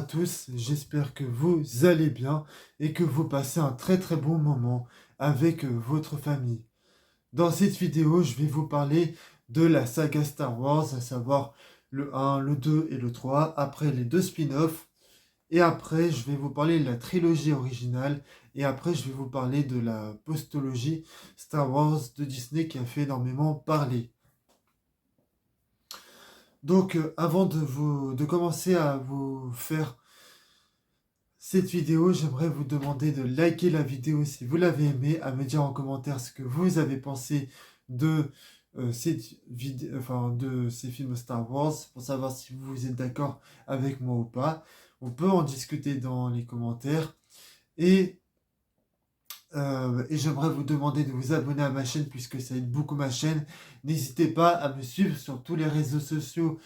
tous, j'espère que vous allez bien et que vous passez un très très bon moment avec votre famille. Dans cette vidéo, je vais vous parler de la saga Star Wars, à savoir le 1, le 2 et le 3, après les deux spin-offs, et après je vais vous parler de la trilogie originale, et après je vais vous parler de la postologie Star Wars de Disney qui a fait énormément parler. Donc, avant de commencer à vous faire cette vidéo, j'aimerais vous demander de liker la vidéo si vous l'avez aimée, à me dire en commentaire ce que vous avez pensé de, de ces films Star Wars, pour savoir si vous êtes d'accord avec moi ou pas. On peut en discuter dans les commentaires. Et, et j'aimerais vous demander de vous abonner à ma chaîne puisque ça aide beaucoup ma chaîne. N'hésitez pas à me suivre sur tous les réseaux sociaux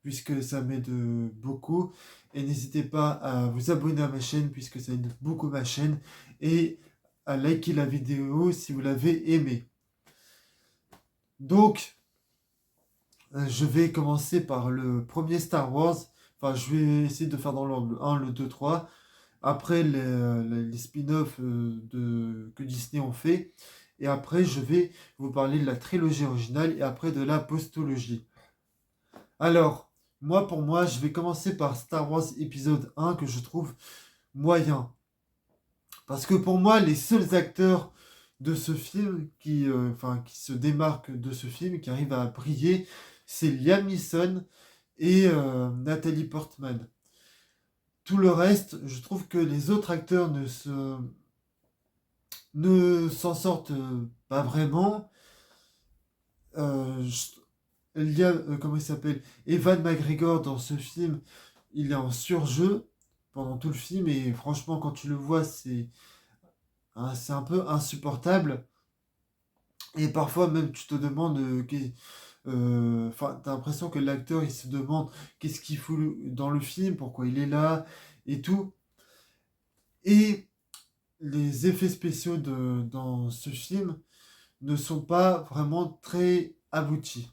puisque ça m'aide beaucoup. Et n'hésitez pas à vous abonner à ma chaîne puisque ça aide beaucoup ma chaîne. Et à liker la vidéo si vous l'avez aimée. Donc, je vais commencer par le premier Star Wars. Enfin, je vais essayer de faire dans l'ordre le 1, le 2, 3. Après les spin-offs que Disney ont fait. Et après, je vais vous parler de la trilogie originale et après de la postologie. Alors, pour moi, je vais commencer par Star Wars épisode 1 que je trouve moyen. Parce que pour moi, les seuls acteurs de ce film qui se démarquent de ce film, qui arrivent à briller, c'est Liam Neeson et Nathalie Portman. Tout le reste, je trouve que les autres acteurs ne s'en sortent pas vraiment. Comment il s'appelle? Evan McGregor dans ce film, il est en surjeu pendant tout le film et franchement, quand tu le vois, c'est un peu insupportable. Et parfois même, tu te demandes, t'as l'impression que l'acteur, il se demande qu'est-ce qu'il fout dans le film, pourquoi il est là et tout. Et les effets spéciaux dans ce film ne sont pas vraiment très aboutis.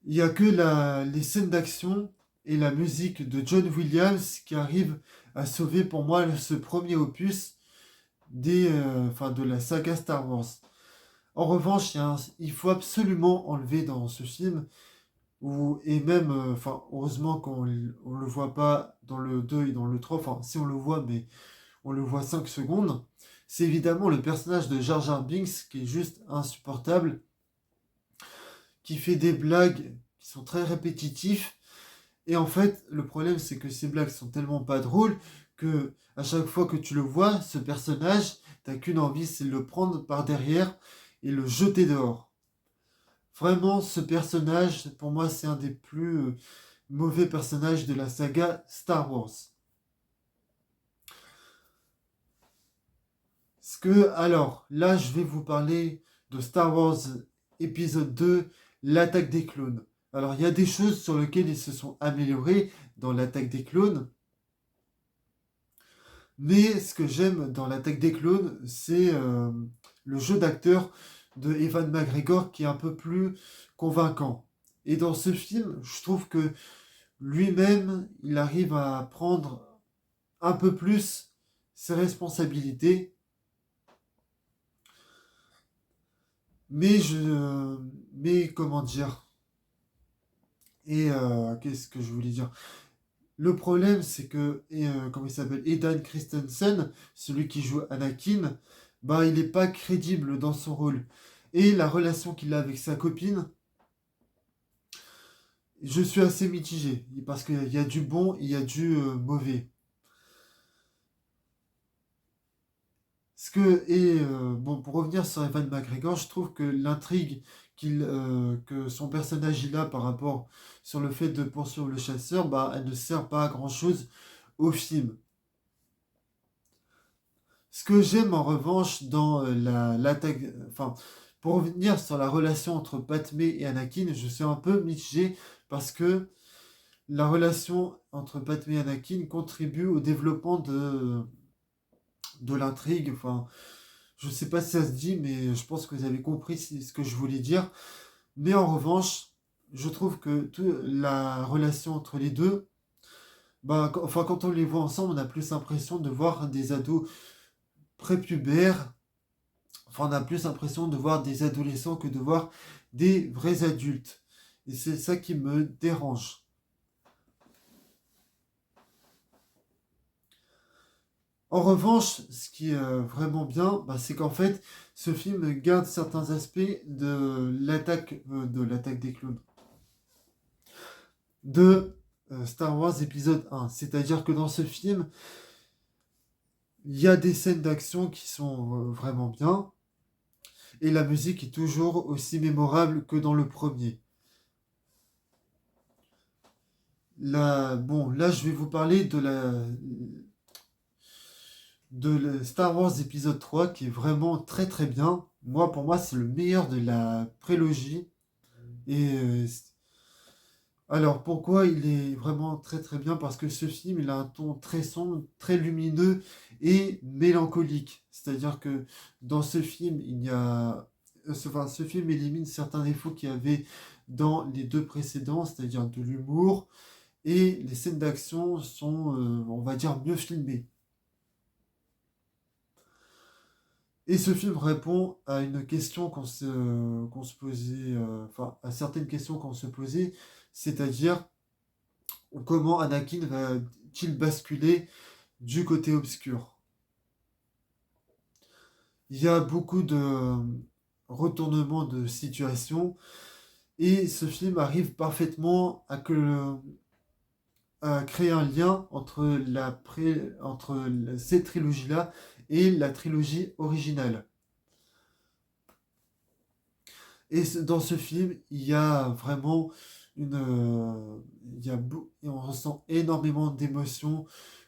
Il n'y a que les scènes d'action et la musique de John Williams qui arrivent à sauver pour moi ce premier opus de la saga Star Wars. En revanche, il faut absolument enlever dans ce film, et même, heureusement qu'on ne le voit pas dans le 2 et dans le 3, enfin si on le voit, mais on le voit 5 secondes, c'est évidemment le personnage de Jar Jar Binks qui est juste insupportable, qui fait des blagues qui sont très répétitives. Et en fait, le problème, c'est que ces blagues sont tellement pas drôles que à chaque fois que tu le vois, ce personnage, t'as qu'une envie, c'est de le prendre par derrière et le jeter dehors. Vraiment, ce personnage, pour moi, c'est un des plus mauvais personnages de la saga Star Wars. Alors, là, je vais vous parler de Star Wars épisode 2, l'attaque des clones. Alors, il y a des choses sur lesquelles ils se sont améliorés dans l'attaque des clones. Mais ce que j'aime dans l'attaque des clones, c'est le jeu d'acteur de Evan McGregor qui est un peu plus convaincant. Et dans ce film, je trouve que lui-même, il arrive à prendre un peu plus ses responsabilités. Mais comment dire? Et qu'est-ce que je voulais dire? Le problème, c'est que, comment il s'appelle, Hayden Christensen, celui qui joue Anakin, bah, il n'est pas crédible dans son rôle. Et la relation qu'il a avec sa copine, je suis assez mitigé, parce qu'il y a du bon, il y a du mauvais. Bon, pour revenir sur Evan McGregor, je trouve que l'intrigue que son personnage il a par rapport sur le fait de poursuivre le chasseur, bah, elle ne sert pas à grand chose au film. Ce que j'aime en revanche dans l'attaque, pour revenir sur la relation entre Padmé et Anakin, je suis un peu mitigé parce que la relation entre Padmé et Anakin contribue au développement de l'intrigue. Enfin, je sais pas si ça se dit, mais je pense que vous avez compris ce que je voulais dire. Mais en revanche, je trouve que la relation entre les deux enfin, quand on les voit ensemble, on a plus l'impression de voir des ados prépubères. Enfin, on a plus l'impression de voir des adolescents que de voir des vrais adultes. Et c'est ça qui me dérange. En revanche, ce qui est vraiment bien, c'est qu'en fait, ce film garde certains aspects de l'attaque des clones, de Star Wars épisode 1. C'est-à-dire que dans ce film, il y a des scènes d'action qui sont vraiment bien, et la musique est toujours aussi mémorable que dans le premier. Là, bon, là, je vais vous parler de Star Wars épisode 3 qui est vraiment très très bien. Moi, pour moi, c'est le meilleur de la prélogie. Et alors, pourquoi il est vraiment très très bien? Parce que ce film, il a un ton très sombre, très lumineux et mélancolique. C'est-à-dire que dans ce film, il y a... Enfin, ce film élimine certains défauts qu'il y avait dans les deux précédents, c'est-à-dire de l'humour, et les scènes d'action sont, on va dire, mieux filmées. Et ce film répond à une question qu'on se posait, enfin, à certaines questions qu'on se posait, c'est-à-dire comment Anakin va-t-il basculer du côté obscur? Il y a beaucoup de retournements de situation et ce film arrive parfaitement à créer un lien entre cette trilogie-là et la trilogie originale. Et dans ce film, il y a vraiment on ressent énormément d'émotions,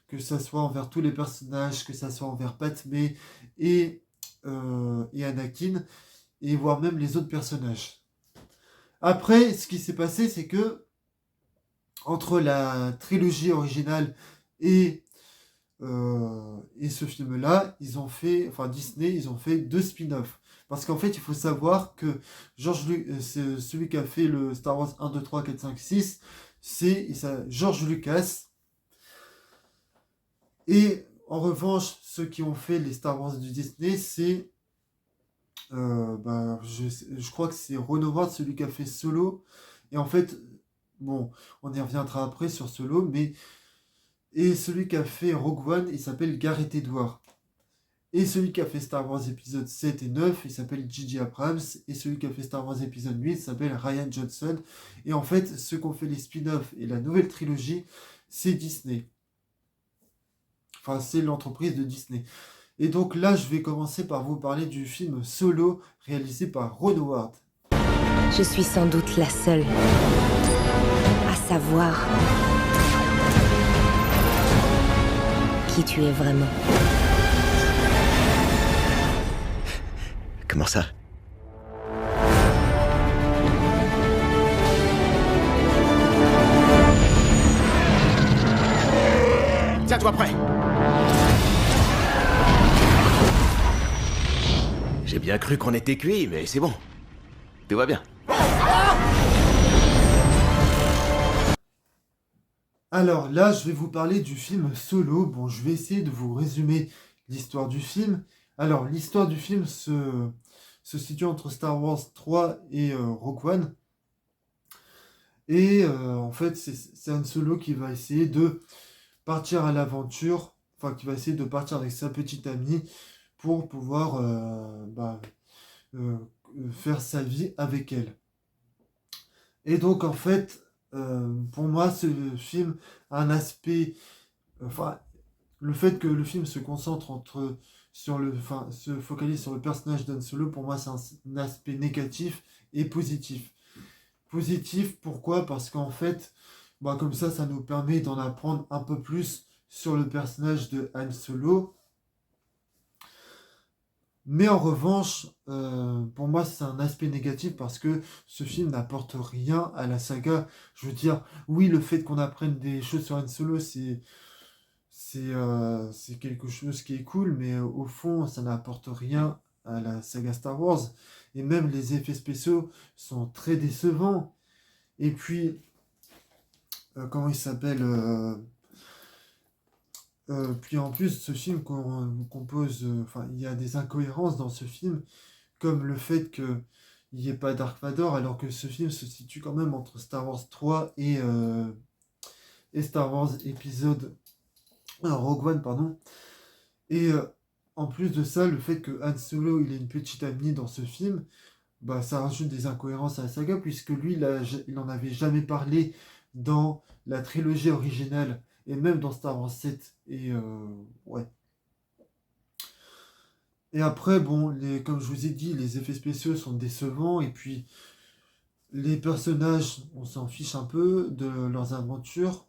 que ça soit envers tous les personnages, que ça soit envers Padmé et Anakin, et voire même les autres personnages. Après, ce qui s'est passé, c'est que entre la trilogie originale et, et ce film-là, Disney, ils ont fait deux spin-offs. Parce qu'en fait, il faut savoir que c'est celui qui a fait le Star Wars 1, 2, 3, 4, 5, 6, c'est George Lucas. Et en revanche, ceux qui ont fait les Star Wars du Disney, c'est... je crois que c'est Ron Howard, celui qui a fait Solo. Et en fait, bon, on y reviendra après sur Solo, mais... Et celui qui a fait Rogue One, il s'appelle Gareth Edwards. Et celui qui a fait Star Wars épisode 7 et 9, il s'appelle J.J. Abrams. Et celui qui a fait Star Wars épisode 8, il s'appelle Ryan Johnson. Et en fait, ceux qui ont fait les spin-offs et la nouvelle trilogie, c'est Disney. Enfin, c'est l'entreprise de Disney. Et donc là, je vais commencer par vous parler du film Solo, réalisé par Ron Howard. Je suis sans doute la seule à savoir qui tu es vraiment. Comment ça? Tiens-toi prêt. J'ai bien cru qu'on était cuits, mais c'est bon. Tout va bien. Alors là, je vais vous parler du film Solo. Bon, je vais essayer de vous résumer l'histoire du film. Alors, l'histoire du film se situe entre Star Wars 3 et Rogue One. Et en fait, c'est Han Solo qui va essayer de partir à l'aventure, enfin, qui va essayer de partir avec sa petite amie pour pouvoir euh, faire sa vie avec elle. Et donc, en fait, pour moi, ce film a un aspect, enfin, le fait que le film se concentre se focalise sur le personnage d'Han Solo, pour moi, c'est un aspect négatif et positif. Positif, pourquoi? Parce qu'en fait, comme ça nous permet d'en apprendre un peu plus sur le personnage de Han Solo. Mais en revanche, pour moi, c'est un aspect négatif parce que ce film n'apporte rien à la saga. Je veux dire, oui, le fait qu'on apprenne des choses sur Han Solo, c'est quelque chose qui est cool, mais au fond, ça n'apporte rien à la saga Star Wars. Et même les effets spéciaux sont très décevants. Et puis, comment il s'appelle Puis en plus, ce film compose, enfin, il y a des incohérences dans ce film, comme le fait qu'il n'y ait pas Dark Vador, alors que ce film se situe quand même entre Star Wars 3 et Star Wars épisode Rogue One, pardon. Et en plus de ça, le fait que Han Solo il ait une petite amie dans ce film, bah, ça rajoute des incohérences à la saga, puisque lui, il n'en avait jamais parlé dans la trilogie originale, et même dans Star Wars 7. Et ouais. Et après, bon, comme je vous ai dit, les effets spéciaux sont décevants, et puis les personnages, on s'en fiche un peu de leurs aventures.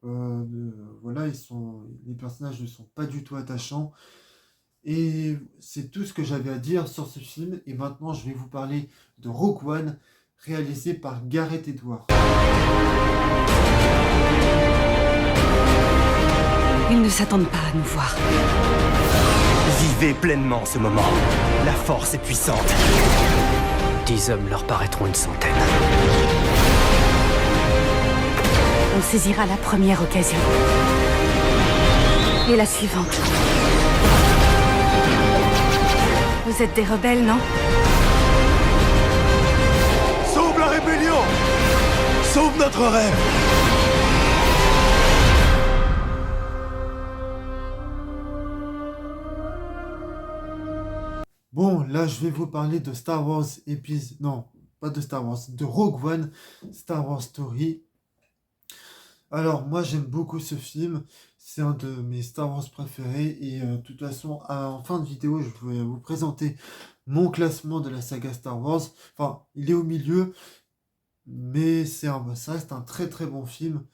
Voilà, les personnages ne sont pas du tout attachants. Et c'est tout ce que j'avais à dire sur ce film. Et maintenant, je vais vous parler de Rogue One, réalisé par Gareth Edwards. Ils ne s'attendent pas à nous voir. Vivez pleinement ce moment. La force est puissante. 10 hommes leur paraîtront une centaine. On saisira la première occasion. Et la suivante. Vous êtes des rebelles, non? Sauve la rébellion! Sauve notre rêve! Bon, là, je vais vous parler de Star Wars épisode... Non, pas de Star Wars, de Rogue One, Star Wars Story. Alors, moi, j'aime beaucoup ce film. C'est un de mes Star Wars préférés. Et de toute façon, en fin de vidéo, je vais vous présenter mon classement de la saga Star Wars. Enfin, il est au milieu, mais ça reste un très très bon film.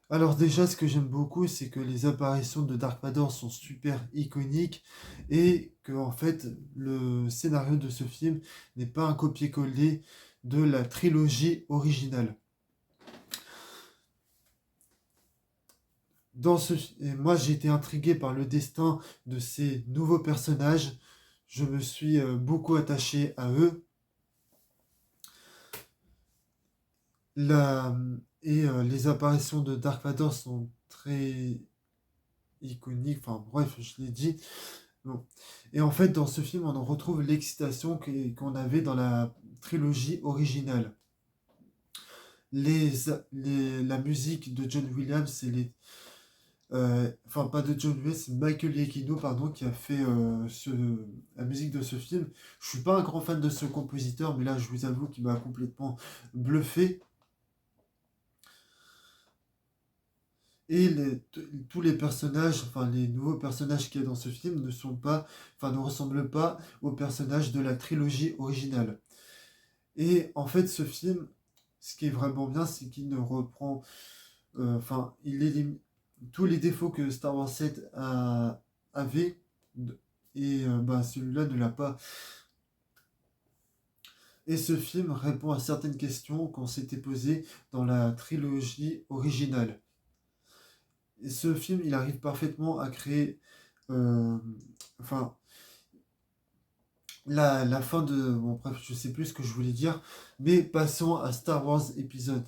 Alors déjà, ce que j'aime beaucoup, c'est que les apparitions de Dark Vador sont super iconiques et que en fait, le scénario de ce film n'est pas un copier-coller de la trilogie originale. Et moi, j'ai été intrigué par le destin de ces nouveaux personnages. Je me suis beaucoup attaché à eux. La... les apparitions de Dark Vador sont très iconiques. Enfin, bref, je l'ai dit. Bon. Et en fait, dans ce film, on en retrouve l'excitation qu'on avait dans la trilogie originale. La musique de John Williams, enfin, pas de John Williams, c'est Michael Giacchino, pardon, qui a fait la musique de ce film. Je suis pas un grand fan de ce compositeur, mais là, je vous avoue qu'il m'a complètement bluffé. Et tous les personnages, enfin les nouveaux personnages qu'il y a dans ce film ne ressemblent pas aux personnages de la trilogie originale. Et en fait, ce film, ce qui est vraiment bien, c'est qu'il ne reprend, il élimine tous les défauts que Star Wars 7 avait, et celui-là ne l'a pas. Et ce film répond à certaines questions qu'on s'était posées dans la trilogie originale. Et ce film, il arrive parfaitement à créer, enfin, la fin de... Bon, bref, je sais plus ce que je voulais dire, mais passons à Star Wars épisode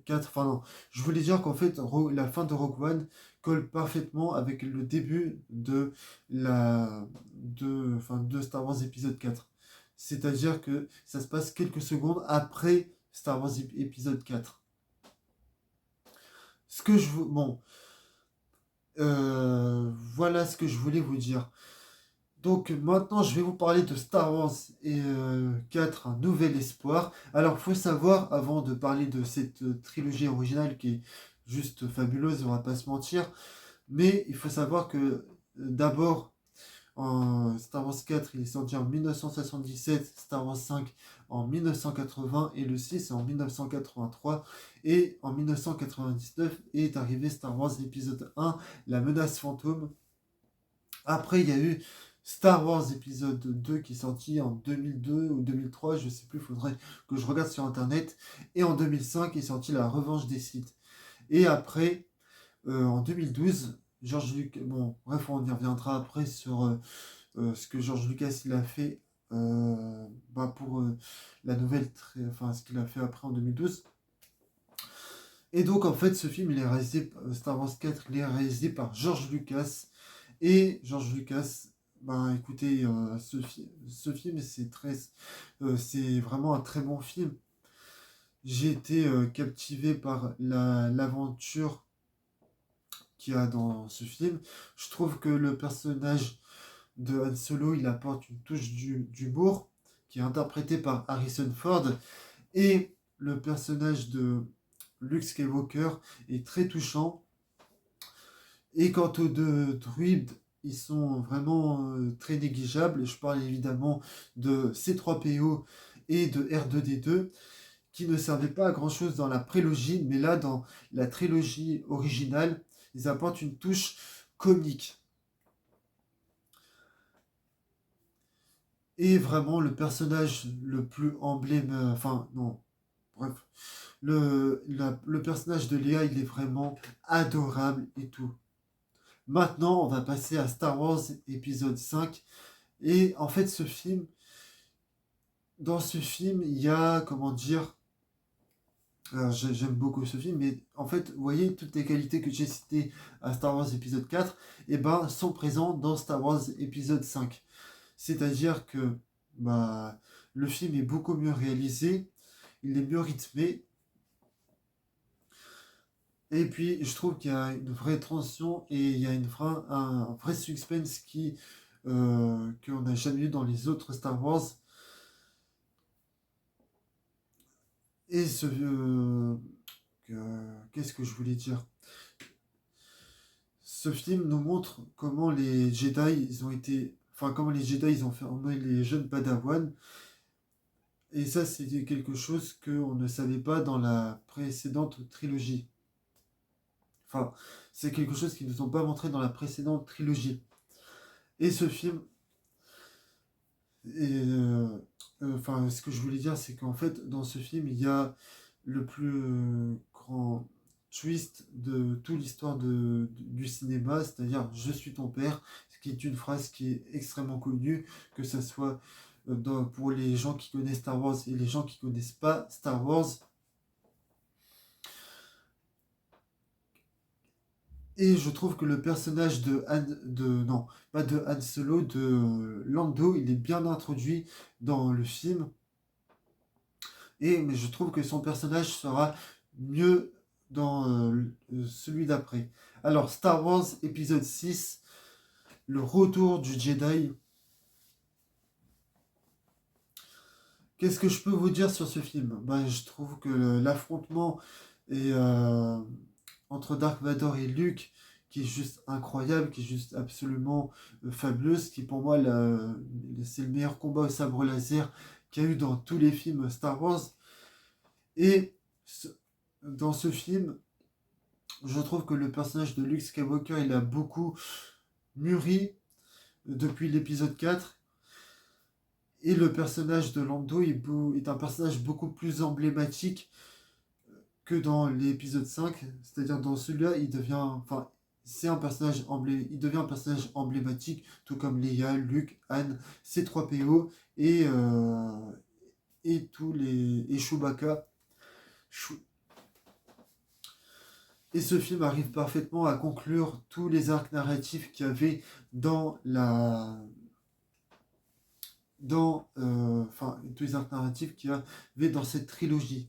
4. Enfin, non, je voulais dire qu'en fait, la fin de Rogue One colle parfaitement avec le début de Star Wars épisode 4. C'est-à-dire que ça se passe quelques secondes après Star Wars épisode 4. Voilà ce que je voulais vous dire. Donc maintenant, je vais vous parler de Star Wars 4, un nouvel espoir. Alors, faut savoir, avant de parler de cette trilogie originale qui est juste fabuleuse, on va pas se mentir, mais il faut savoir que d'abord, Star Wars 4, il est sorti en 1977, Star Wars 5 en 1980 et le 6 en 1983. Et en 1999 est arrivé Star Wars épisode 1, La menace fantôme. Après, il y a eu Star Wars épisode 2 qui est sorti en 2002 ou 2003, je sais plus, il faudrait que je regarde sur internet. Et en 2005 est sorti La Revanche des Sith. Et après, en 2012, George Lucas, bon, bref, on y reviendra après sur ce que George Lucas il a fait pour la nouvelle, ce qu'il a fait après en 2012. Et donc, en fait, ce film, il est réalisé, Star Wars 4, il est réalisé par George Lucas. Et George Lucas, ben écoutez, ce film, c'est vraiment un très bon film. J'ai été captivé par l'aventure qu'il y a dans ce film. Je trouve que le personnage de Han Solo, il apporte une touche d'humour, qui est interprété par Harrison Ford. Et le personnage de Luke Skywalker est très touchant. Et quant aux deux druides, ils sont vraiment très négligeables. Je parle évidemment de C3PO et de R2D2, qui ne servaient pas à grand chose dans la prélogie, mais là, dans la trilogie originale, ils apportent une touche comique. Et vraiment, le personnage le plus emblématique, enfin, non, bref, le personnage de Léa, il est vraiment adorable et tout. Maintenant, on va passer à Star Wars épisode 5. Et en fait, dans ce film, il y a, comment dire, alors, j'aime beaucoup ce film, mais en fait, vous voyez, toutes les qualités que j'ai citées à Star Wars épisode 4, eh ben, sont présentes dans Star Wars épisode 5. C'est-à-dire que bah, le film est beaucoup mieux réalisé, il est mieux rythmé, et puis je trouve qu'il y a une vraie tension et il y a un vrai suspense qu'on n'a jamais eu dans les autres Star Wars. Et qu'est-ce que je voulais dire? Ce film nous montre comment les Jedi, comment les Jedi, ils ont formé les jeunes Padawan. Et ça, c'était quelque chose qu'on ne savait pas dans la précédente trilogie. Enfin, c'est quelque chose qu'ils ne nous ont pas montré dans la précédente trilogie. Et ce film, ce que je voulais dire, c'est qu'en fait, dans ce film, il y a le plus grand twist de toute l'histoire du cinéma, c'est-à-dire "Je suis ton père", ce qui est une phrase qui est extrêmement connue, que ce soit pour les gens qui connaissent Star Wars et les gens qui connaissent pas Star Wars. Et je trouve que le personnage non, pas de Han Solo, de Lando, il est bien introduit dans le film. Mais je trouve que son personnage sera mieux dans celui d'après. Alors, Star Wars épisode 6, le retour du Jedi. Qu'est-ce que je peux vous dire sur ce film? Je trouve que l'affrontement est, entre Dark Vador et Luke, qui est juste incroyable, qui est juste absolument fabuleuse, qui pour moi, c'est le meilleur combat au sabre laser qu'il y a eu dans tous les films Star Wars. Et dans ce film, je trouve que le personnage de Luke Skywalker, il a beaucoup mûri depuis l'épisode 4. Et le personnage de Lando est un personnage beaucoup plus emblématique que dans l'épisode 5. C'est-à-dire dans celui-là, il devient un personnage emblématique, tout comme Leia, Luke, Han, C3PO et Chewbacca. Et ce film arrive parfaitement à conclure tous les arcs narratifs qu'il y avait tous les arcs narratifs qu'il y avait dans cette trilogie.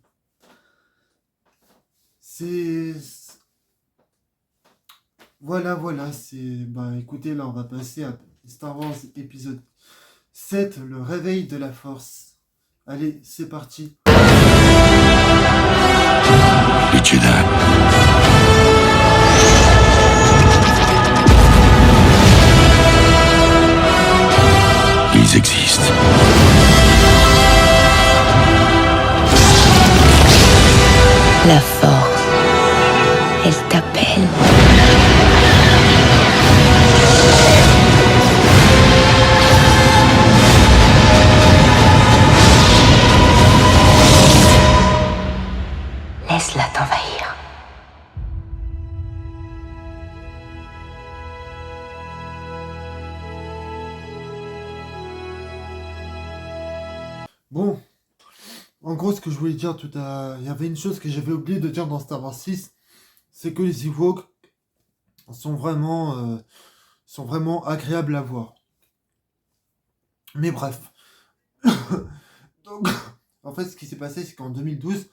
Voilà, écoutez, là on va passer à Star Wars épisode 7, le réveil de la force. Allez, c'est parti. Les Jedi. Ils existent. La force, elle t'appelle. Laisse-la t'envahir. Bon, en gros, ce que je voulais dire il y avait une chose que j'avais oublié de dire dans Star Wars 6, c'est que les Ewoks sont vraiment agréables à voir. Mais bref. Donc, en fait, ce qui s'est passé, c'est qu'en 2012,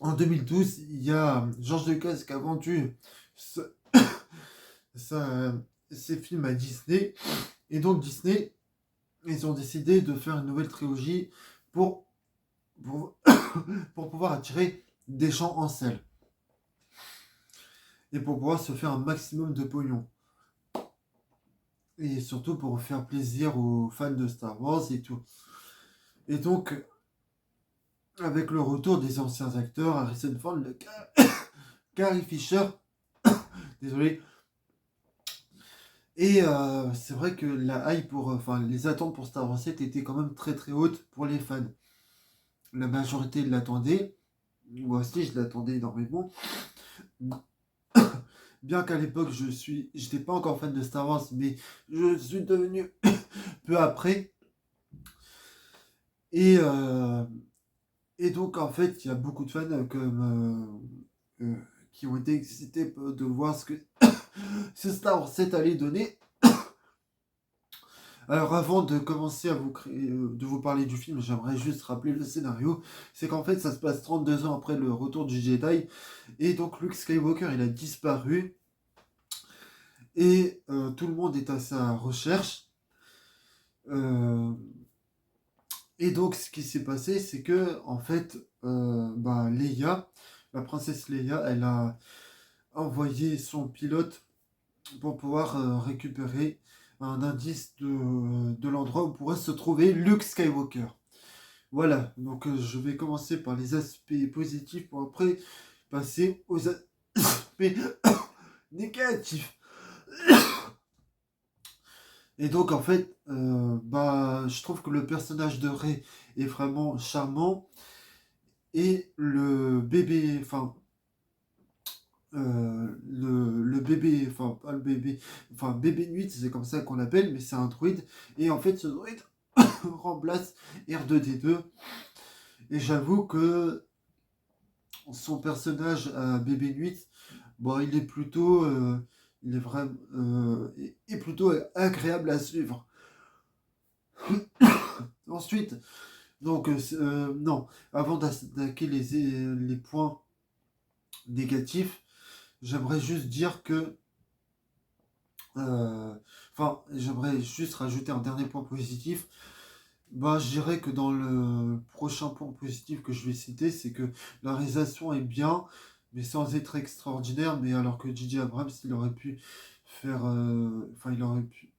il y a George Lucas qui a vendu ses films à Disney. Et donc, Disney, ils ont décidé de faire une nouvelle trilogie pour pouvoir attirer des gens en salle. Et pour pouvoir se faire un maximum de pognon. Et surtout pour faire plaisir aux fans de Star Wars et tout. Et donc, avec le retour des anciens acteurs, Harrison Ford, Carrie Fisher, désolé. Et c'est vrai que la hype les attentes pour Star Wars 7 étaient quand même très très hautes pour les fans. La majorité l'attendait. Moi aussi, je l'attendais énormément. Bien qu'à l'époque, j'étais pas encore fan de Star Wars, mais je suis devenu peu après. Et donc, en fait, il y a beaucoup de fans qui ont été excités de voir ce que ce Star Wars 7 allait donner. Alors, avant de commencer à de vous parler du film, j'aimerais juste rappeler le scénario. C'est qu'en fait, ça se passe 32 ans après le retour du Jedi. Et donc, Luke Skywalker, il a disparu. Et tout le monde est à sa recherche. Et donc, ce qui s'est passé, c'est que, en fait, Leia, la princesse Leia, elle a envoyé son pilote pour pouvoir récupérer un indice de l'endroit où pourrait se trouver Luke Skywalker. Voilà, donc je vais commencer par les aspects positifs pour après passer aux aspects négatifs. Et donc en fait, je trouve que le personnage de Rey est vraiment charmant. Et le bébé, le bébé, pas le bébé, bébé nuit, c'est comme ça qu'on l'appelle, mais c'est un druide. Et en fait, ce druide remplace R2D2. Et j'avoue que son personnage à bébé nuit, il est plutôt, il est vraiment, est plutôt agréable à suivre. Ensuite, donc, non, avant d'attaquer les points négatifs, j'aimerais juste dire que j'aimerais juste rajouter un dernier point positif. Je dirais que dans le prochain point positif que je vais citer, c'est que la réalisation est bien, mais sans être extraordinaire. Mais alors que J.J. Abrams, il aurait pu faire, il aurait pu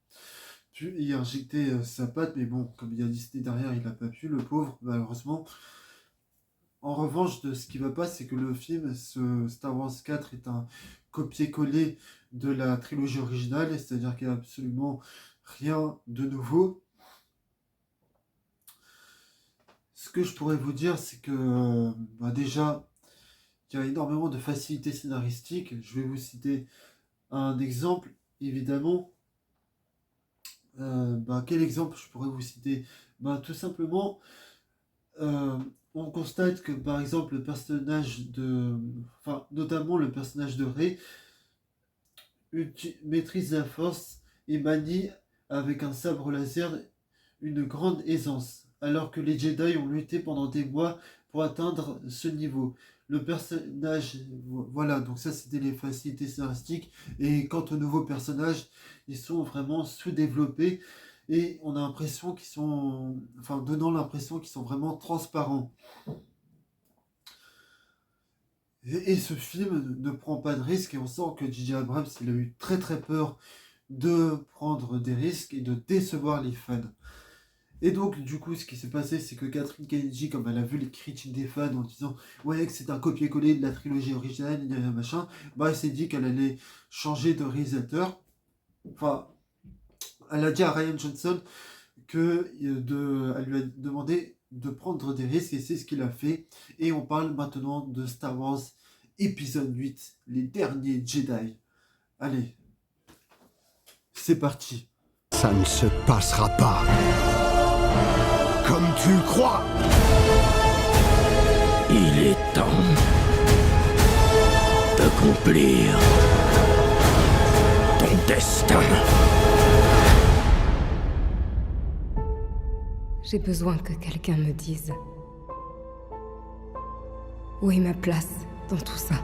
y injecter sa patte, mais bon, comme il y a Disney derrière, il n'a pas pu, le pauvre, malheureusement. En revanche, de ce qui va pas, c'est que le film, ce Star Wars 4, est un copier-coller de la trilogie originale, c'est-à-dire qu'il n'y a absolument rien de nouveau. Ce que je pourrais vous dire, c'est que déjà, il y a énormément de facilité scénaristique. Je vais vous citer un exemple, évidemment. Quel exemple je pourrais vous citer? Tout simplement, on constate que par exemple le personnage notamment le personnage de Rey maîtrise la force et manie avec un sabre laser une grande aisance, alors que les Jedi ont lutté pendant des mois pour atteindre ce niveau. Le personnage, voilà, donc ça c'était les facilités scénaristiques. Et quant aux nouveaux personnages, ils sont vraiment sous-développés et on a l'impression qu'ils sont, donnant l'impression qu'ils sont vraiment transparents. Et ce film ne prend pas de risques et on sent que J.J. Abrams, il a eu très très peur de prendre des risques et de décevoir les fans. Et donc, du coup, ce qui s'est passé, c'est que Kathleen Kennedy, comme elle a vu les critiques des fans en disant ouais, que c'est un copier-coller de la trilogie originale, machin, elle s'est dit qu'elle allait changer de réalisateur. Elle a dit à Rian Johnson qu'elle lui a demandé de prendre des risques et c'est ce qu'il a fait. Et on parle maintenant de Star Wars épisode 8, les derniers Jedi. Allez, c'est parti. Ça ne se passera pas. comme tu le crois. Il est temps d'accomplir ton destin. J'ai besoin que quelqu'un me dise où est ma place dans tout ça.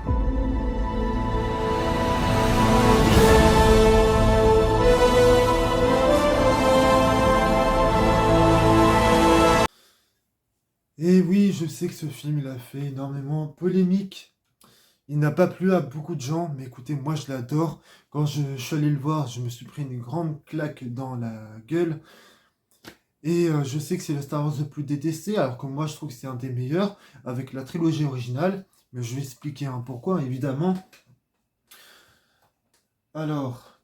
Et oui, je sais que ce film, il a fait énormément polémique. Il n'a pas plu à beaucoup de gens, mais écoutez, moi je l'adore. Quand je suis allé le voir, je me suis pris une grande claque dans la gueule. Et je sais que c'est le Star Wars le plus détesté, alors que moi je trouve que c'est un des meilleurs, avec la trilogie originale. Mais je vais expliquer un pourquoi, évidemment. Alors,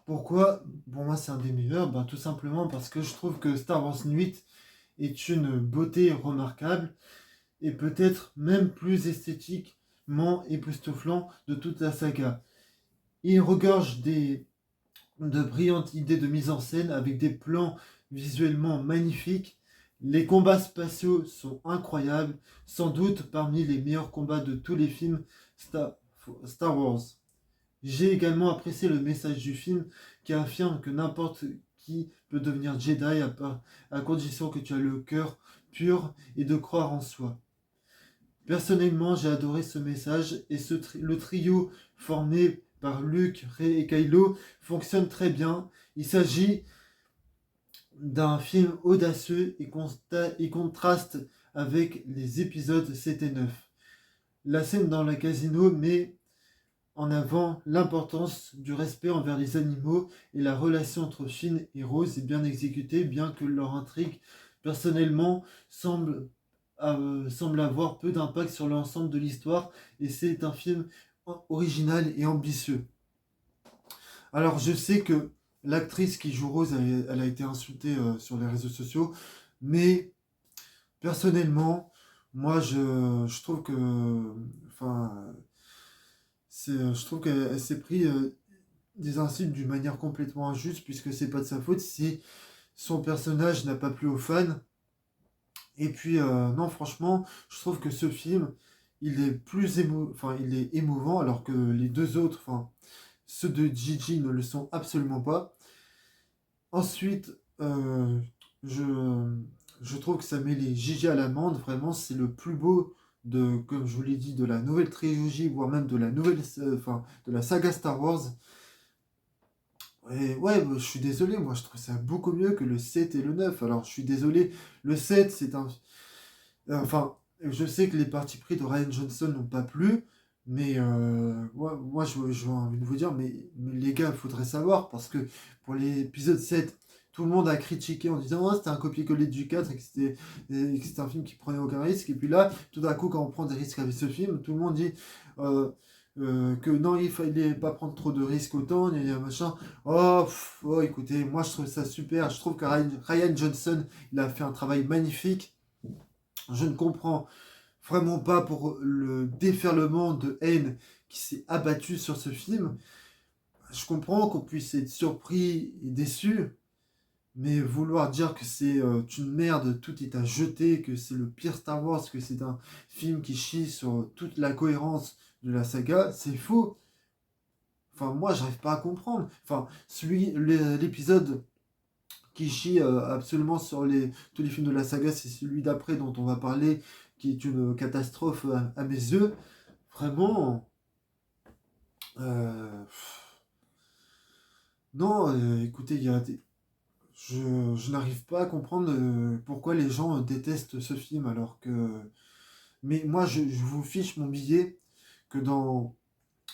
pourquoi pour moi c'est un des meilleurs? Ben, tout simplement parce que je trouve que Star Wars 8 est une beauté remarquable et peut-être même plus esthétiquement époustouflant de toute la saga. Il regorge de brillantes idées de mise en scène avec des plans visuellement magnifiques. Les combats spatiaux sont incroyables, sans doute parmi les meilleurs combats de tous les films Star, Star Wars. J'ai également apprécié le message du film qui affirme que n'importe qui peut devenir Jedi à condition que tu as le cœur pur et de croire en soi. Personnellement, j'ai adoré ce message et le trio formé par Luke, Rey et Kylo fonctionne très bien. Il s'agit d'un film audacieux et contraste avec les épisodes 7 et 9. La scène dans le casino met en avant l'importance du respect envers les animaux et la relation entre Finn et Rose est bien exécutée, bien que leur intrigue, personnellement, semble avoir peu d'impact sur l'ensemble de l'histoire, et c'est un film original et ambitieux. Alors je sais que l'actrice qui joue Rose, elle a été insultée sur les réseaux sociaux, mais personnellement, moi je trouve que, enfin, je trouve qu'elle s'est pris des insultes d'une manière complètement injuste, puisque c'est pas de sa faute si son personnage n'a pas plu aux fans. Et puis, non, franchement, je trouve que ce film, il est il est émouvant, alors que les deux autres, enfin, ceux de Gigi ne le sont absolument pas. Ensuite, je trouve que ça met les Gigi à l'amende. Vraiment, c'est le plus beau comme je vous l'ai dit, de la nouvelle trilogie, voire même de la de la saga Star Wars. Et ouais, je suis désolé, moi je trouve ça beaucoup mieux que le 7 et le 9. Alors, je suis désolé, le 7, c'est un... Enfin, je sais que les partis pris de Ryan Johnson n'ont pas plu, mais moi j'ai envie de vous dire, mais les gars, il faudrait savoir, parce que pour l'épisode 7, tout le monde a critiqué en disant oh, c'était un copier-coller du 4 et que c'était un film qui prenait aucun risque. Et puis là, tout d'un coup, quand on prend des risques avec ce film, tout le monde dit que non, il fallait pas prendre trop de risques autant, il y a machin. Oh, écoutez, moi je trouve ça super. Je trouve que Ryan Johnson, il a fait un travail magnifique. Je ne comprends vraiment pas pour le déferlement de haine qui s'est abattu sur ce film. Je comprends qu'on puisse être surpris et déçu, mais vouloir dire que c'est une merde, tout est à jeter, que c'est le pire Star Wars, que c'est un film qui chie sur toute la cohérence de la saga, c'est faux. Enfin, moi, j'arrive pas à comprendre. Enfin, l'épisode qui chie absolument sur tous les films de la saga, c'est celui d'après dont on va parler, qui est une catastrophe à mes yeux. Vraiment. Non, écoutez, je n'arrive pas à comprendre pourquoi les gens détestent ce film, alors que... Mais moi, je vous fiche mon billet que dans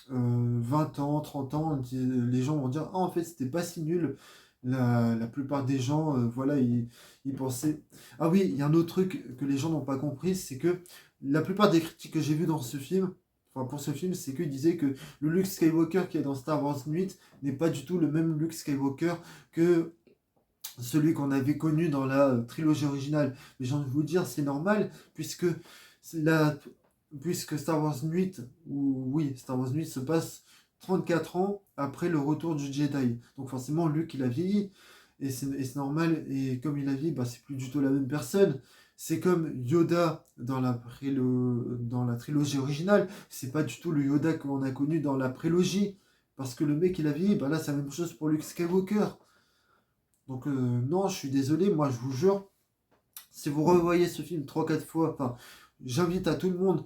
20 ans, 30 ans, les gens vont dire « Ah, en fait, c'était pas si nul. » La plupart des gens, voilà, ils pensaient... Ah oui, il y a un autre truc que les gens n'ont pas compris, c'est que la plupart des critiques que j'ai vues dans ce film, enfin pour ce film, c'est qu'ils disaient que le Luke Skywalker qui est dans Star Wars 8 n'est pas du tout le même Luke Skywalker que celui qu'on avait connu dans la trilogie originale. Mais j'ai envie de vous dire, c'est normal, puisque Star Wars 8, Star Wars 8 se passe 34 ans après le retour du Jedi. Donc forcément, Luke, il a vieilli. et c'est normal, et comme il a dit, bah, c'est plus du tout la même personne. C'est comme Yoda dans la trilogie originale, c'est pas du tout le Yoda qu'on a connu dans la prélogie, parce que le mec il a vieilli, bah là c'est la même chose pour Luke Skywalker. Donc non, je suis désolé, moi je vous jure, si vous revoyez ce film 3 4 fois, enfin, j'invite à tout le monde,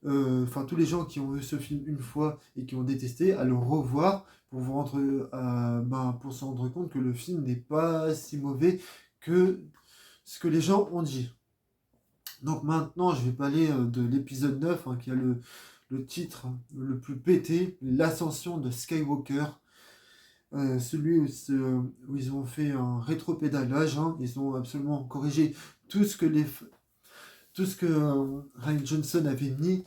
enfin tous les gens qui ont vu ce film une fois et qui ont détesté, à le revoir pour vous rendre, pour se rendre compte que le film n'est pas si mauvais que ce que les gens ont dit. Donc maintenant, je vais parler de l'épisode 9, hein, qui a le titre le plus pété, l'ascension de Skywalker. Celui où ils ont fait un rétropédalage, hein, ils ont absolument corrigé tout ce que Rian Johnson avait mis,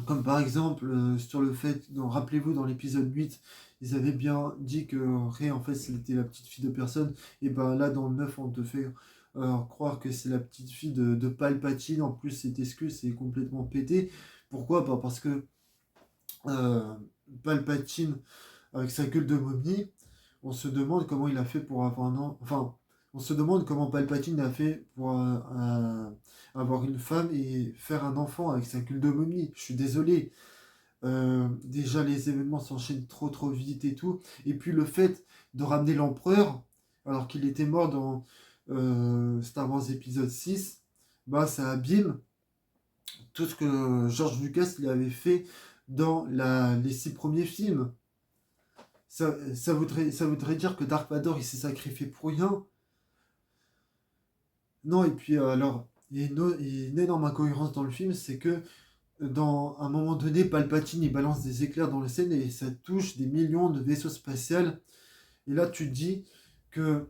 comme par exemple sur le fait, rappelez-vous dans l'épisode 8, ils avaient bien dit que Rey en fait c'était la petite fille de personne, et ben là dans le 9 on te fait croire que c'est la petite fille de Palpatine. En plus cette excuse c'est complètement pété. Pourquoi? Bah, parce que Palpatine avec sa gueule de momie, on se demande comment il a fait pour avoir un an. Enfin, on se demande comment Palpatine a fait pour avoir une femme et faire un enfant avec sa gueule de momie. Je suis désolé. Déjà, les événements s'enchaînent trop vite et tout. Et puis le fait de ramener l'empereur, alors qu'il était mort dans Star Wars épisode 6, bah ça abîme tout ce que George Lucas il avait fait dans les 6 premiers films. Ça voudrait dire que Dark Vador il s'est sacrifié pour rien. Non, et puis alors, il y a une énorme incohérence dans le film, c'est que dans un moment donné, Palpatine il balance des éclairs dans le ciel et ça touche des millions de vaisseaux spatials. Et là, tu te dis que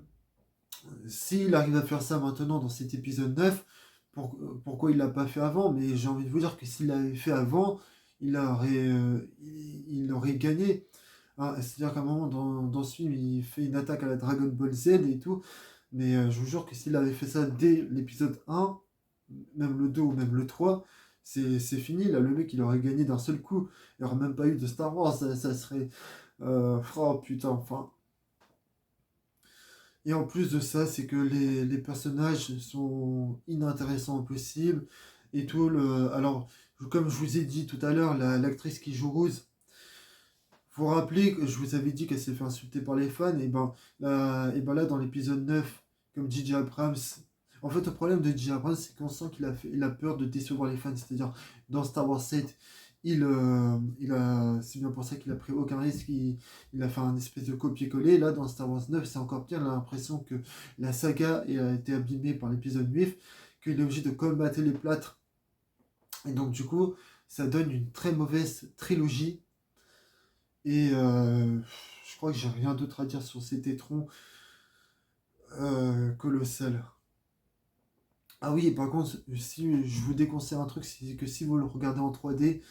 s'il arrive à faire ça maintenant dans cet épisode 9, pourquoi il l'a pas fait avant? Mais j'ai envie de vous dire que s'il l'avait fait avant, il aurait gagné. Ah, c'est-à-dire qu'à un moment dans ce film, il fait une attaque à la Dragon Ball Z et tout. Mais je vous jure que s'il avait fait ça dès l'épisode 1, même le 2 ou même le 3, c'est fini. Là, le mec, il aurait gagné d'un seul coup. Il n'y aurait même pas eu de Star Wars. Ça serait... oh putain, enfin... Et en plus de ça, c'est que les personnages sont inintéressants au possible. Et tout alors, comme je vous ai dit tout à l'heure, l'actrice qui joue Rose, vous vous rappelez que je vous avais dit qu'elle s'est fait insulter par les fans, et ben là dans l'épisode 9, comme J.J. Abrams, en fait le problème de J.J. Abrams c'est qu'on sent il a peur de décevoir les fans, c'est-à-dire dans Star Wars 7, c'est bien pour ça qu'il a pris aucun risque, il a fait un espèce de copier-coller. Là dans Star Wars 9 c'est encore pire, il a l'impression que la saga a été abîmée par l'épisode 8, qu'il est obligé de combattre les plâtres, et donc du coup ça donne une très mauvaise trilogie. Et je crois que j'ai rien d'autre à dire sur cet étron colossal. Ah oui, par contre, si je vous déconseille un truc, c'est que si vous le regardez en 3D,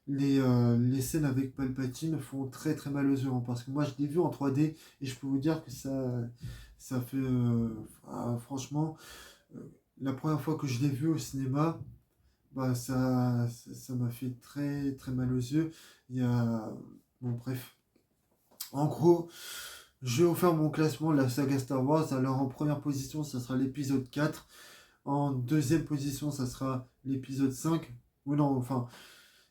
les scènes avec Palpatine font très mal aux yeux, hein, parce que moi je l'ai vu en 3D et je peux vous dire que ça fait franchement la première fois que je l'ai vu au cinéma, bah ça m'a fait très mal aux yeux. Il y a bon bref. En gros, je vais vous faire mon classement de la saga Star Wars. Alors en première position, ça sera l'épisode 4. En deuxième position, ça sera l'épisode 5. Ou non, enfin.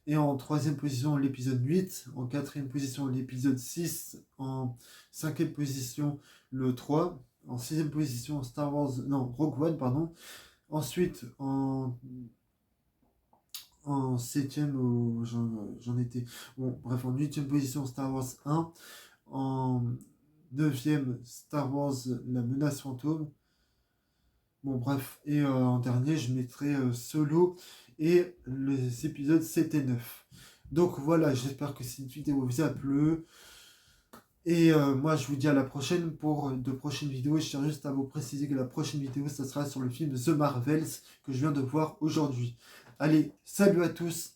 Et en troisième position, l'épisode 8. En quatrième position, l'épisode 6. En cinquième position, le 3. En sixième position, Star Wars... Non, Rogue One, pardon. Ensuite, en septième, j'en étais... Bon, bref, en huitième position, Star Wars 1. En neuvième, Star Wars, la menace fantôme. Bon, bref. Et en dernier, je mettrai Solo et les épisodes 7 et 9. Donc voilà, j'espère que cette vidéo vous a plu. Et moi, je vous dis à la prochaine pour de prochaines vidéos. Je tiens juste à vous préciser que la prochaine vidéo, ça sera sur le film The Marvels que je viens de voir aujourd'hui. Allez, salut à tous